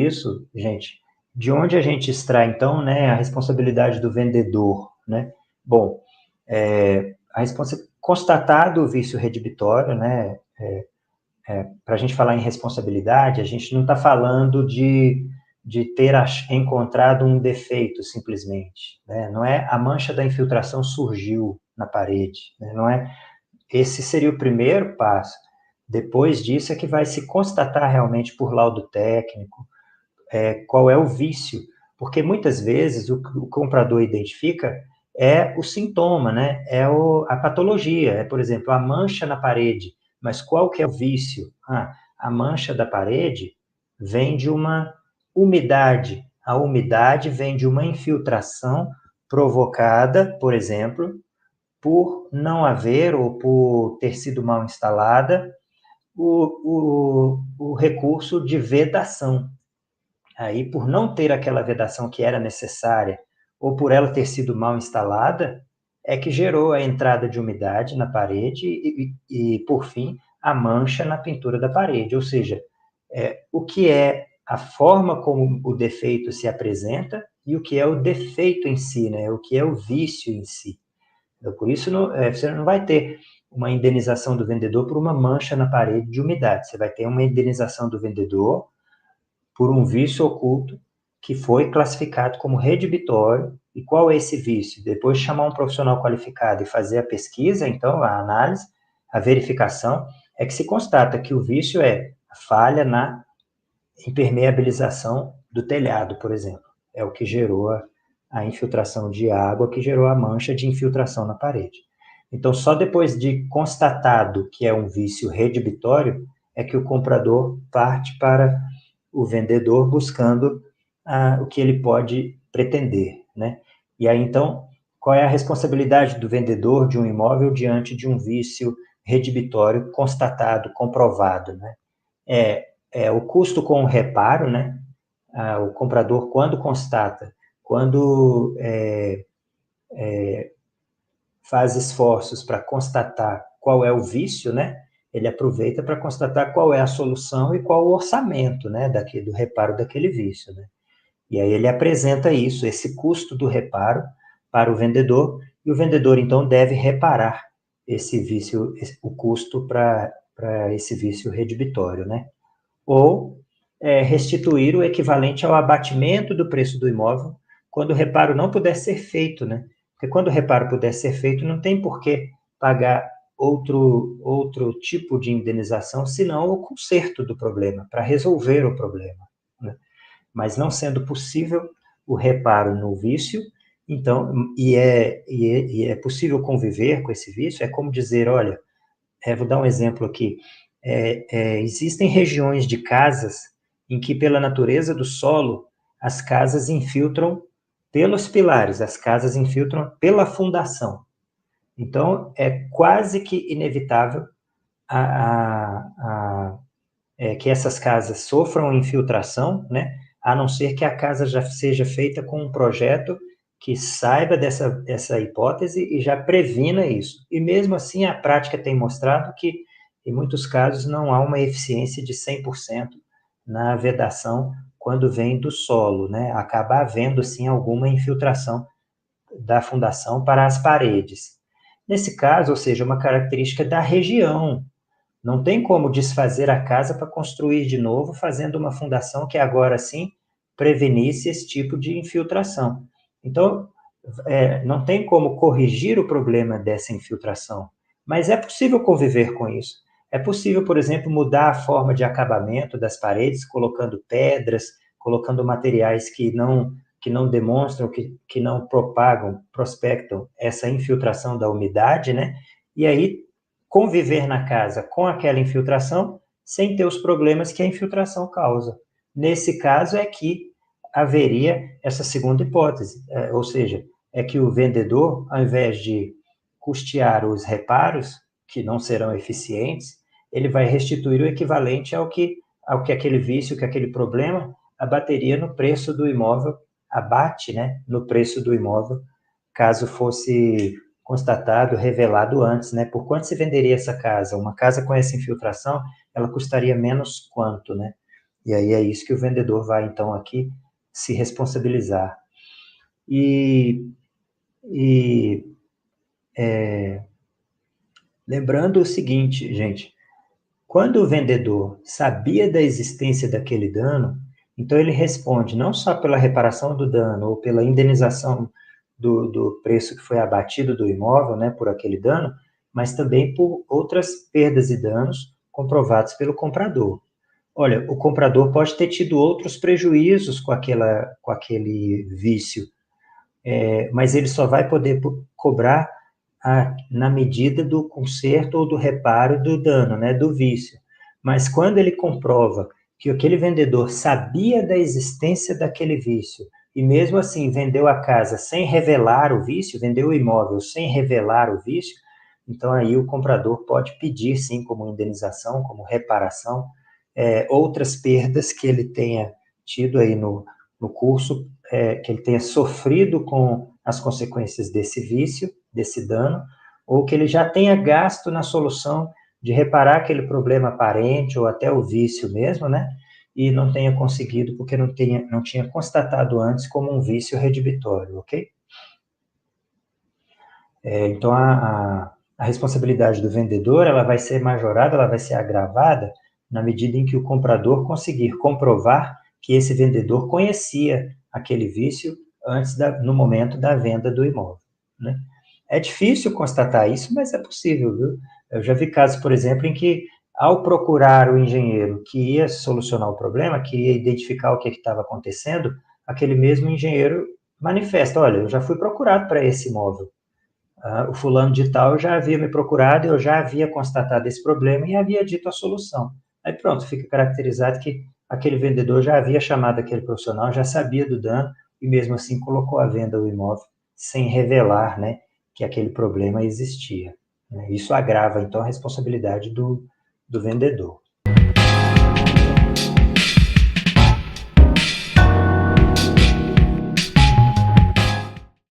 isso, gente, de onde a gente extrai, então, né, a responsabilidade do vendedor, né? Bom, constatado o vício redibitório, né, para a gente falar em responsabilidade, a gente não está falando de ter encontrado um defeito, simplesmente, né? Não é a mancha da infiltração surgiu na parede, né? Não é. Esse seria o primeiro passo. Depois disso é que vai se constatar realmente por laudo técnico qual é o vício, porque muitas vezes o comprador identifica o sintoma, né? A patologia, por exemplo, a mancha na parede. Mas qual que é o vício? A mancha da parede vem de uma umidade. A umidade vem de uma infiltração provocada, por exemplo, por não haver ou por ter sido mal instalada o recurso de vedação. Aí, por não ter aquela vedação que era necessária, ou por ela ter sido mal instalada, é que gerou a entrada de umidade na parede e por fim, a mancha na pintura da parede. Ou seja, o que é a forma como o defeito se apresenta e o que é o defeito em si, né? O que é o vício em si. Então, por isso, você não vai ter uma indenização do vendedor por uma mancha na parede de umidade. Você vai ter uma indenização do vendedor por um vício oculto que foi classificado como redibitório. E qual é esse vício? Depois de chamar um profissional qualificado e fazer a pesquisa, então, a análise, a verificação, é que se constata que o vício é a falha na impermeabilização do telhado, por exemplo. É o que gerou a infiltração de água, que gerou a mancha de infiltração na parede. Então, só depois de constatado que é um vício redibitório, é que o comprador parte para o vendedor buscando o que ele pode pretender, né? E aí, então, qual é a responsabilidade do vendedor de um imóvel diante de um vício redibitório constatado, comprovado, né? O custo com o reparo, né? O comprador, quando constata, quando faz esforços para constatar qual é o vício, né? Ele aproveita para constatar qual é a solução e qual o orçamento, né? Do reparo daquele vício, né? E aí ele apresenta isso, esse custo do reparo para o vendedor, e o vendedor, então, deve reparar esse vício, o custo para esse vício redibitório, né? Ou restituir o equivalente ao abatimento do preço do imóvel quando o reparo não puder ser feito, né? Porque quando o reparo puder ser feito, não tem por que pagar outro tipo de indenização, senão o conserto do problema, para resolver o problema, né? Mas não sendo possível o reparo no vício, então, e é possível conviver com esse vício, é como dizer, olha, vou dar um exemplo aqui, existem regiões de casas em que, pela natureza do solo, as casas infiltram pelos pilares, as casas infiltram pela fundação. Então, é quase que inevitável que essas casas sofram infiltração, né? A não ser que a casa já seja feita com um projeto que saiba dessa hipótese e já previna isso. E mesmo assim, a prática tem mostrado que, em muitos casos, não há uma eficiência de 100% na vedação quando vem do solo, né? Acaba havendo, sim, alguma infiltração da fundação para as paredes. Nesse caso, ou seja, uma característica da região. Não tem como desfazer a casa para construir de novo, fazendo uma fundação que agora sim prevenisse esse tipo de infiltração. Então, não tem como corrigir o problema dessa infiltração, mas é possível conviver com isso. É possível, por exemplo, mudar a forma de acabamento das paredes, colocando pedras, colocando materiais que não demonstram, que não prospectam essa infiltração da umidade, né? E aí conviver na casa com aquela infiltração sem ter os problemas que a infiltração causa. Nesse caso é que haveria essa segunda hipótese, ou seja, é que o vendedor, ao invés de custear os reparos, que não serão eficientes, ele vai restituir o equivalente ao que aquele vício, que aquele problema abateria no preço do imóvel, abate, né, no preço do imóvel, caso fosse constatado, revelado antes, né? Por quanto se venderia essa casa? Uma casa com essa infiltração, ela custaria menos quanto, né? E aí é isso que o vendedor vai, então, aqui se responsabilizar. Lembrando o seguinte, gente, quando o vendedor sabia da existência daquele dano, então ele responde não só pela reparação do dano ou pela indenização do preço que foi abatido do imóvel, né, por aquele dano, mas também por outras perdas e danos comprovados pelo comprador. Olha, o comprador pode ter tido outros prejuízos com aquele vício, mas ele só vai poder cobrar na medida do conserto ou do reparo do dano, né, do vício. Mas quando ele comprova que aquele vendedor sabia da existência daquele vício e mesmo assim vendeu a casa sem revelar o vício, vendeu o imóvel sem revelar o vício, então aí o comprador pode pedir sim como indenização, como reparação, outras perdas que ele tenha tido aí no curso, que ele tenha sofrido com as consequências desse vício, desse dano, ou que ele já tenha gasto na solução de reparar aquele problema aparente ou até o vício mesmo, né? E não tenha conseguido porque não tinha constatado antes como um vício redibitório, ok? Então, a responsabilidade do vendedor, ela vai ser majorada, ela vai ser agravada na medida em que o comprador conseguir comprovar que esse vendedor conhecia aquele vício antes no momento da venda do imóvel, né? É difícil constatar isso, mas é possível, viu? Eu já vi casos, por exemplo, em que, ao procurar o engenheiro que ia solucionar o problema, que ia identificar o que estava acontecendo, aquele mesmo engenheiro manifesta, olha, eu já fui procurado para esse imóvel. O fulano de tal já havia me procurado, eu já havia constatado esse problema e havia dito a solução. Aí pronto, fica caracterizado que aquele vendedor já havia chamado aquele profissional, já sabia do dano e mesmo assim colocou à venda o imóvel sem revelar, né, que aquele problema existia, né? Isso agrava então a responsabilidade do vendedor.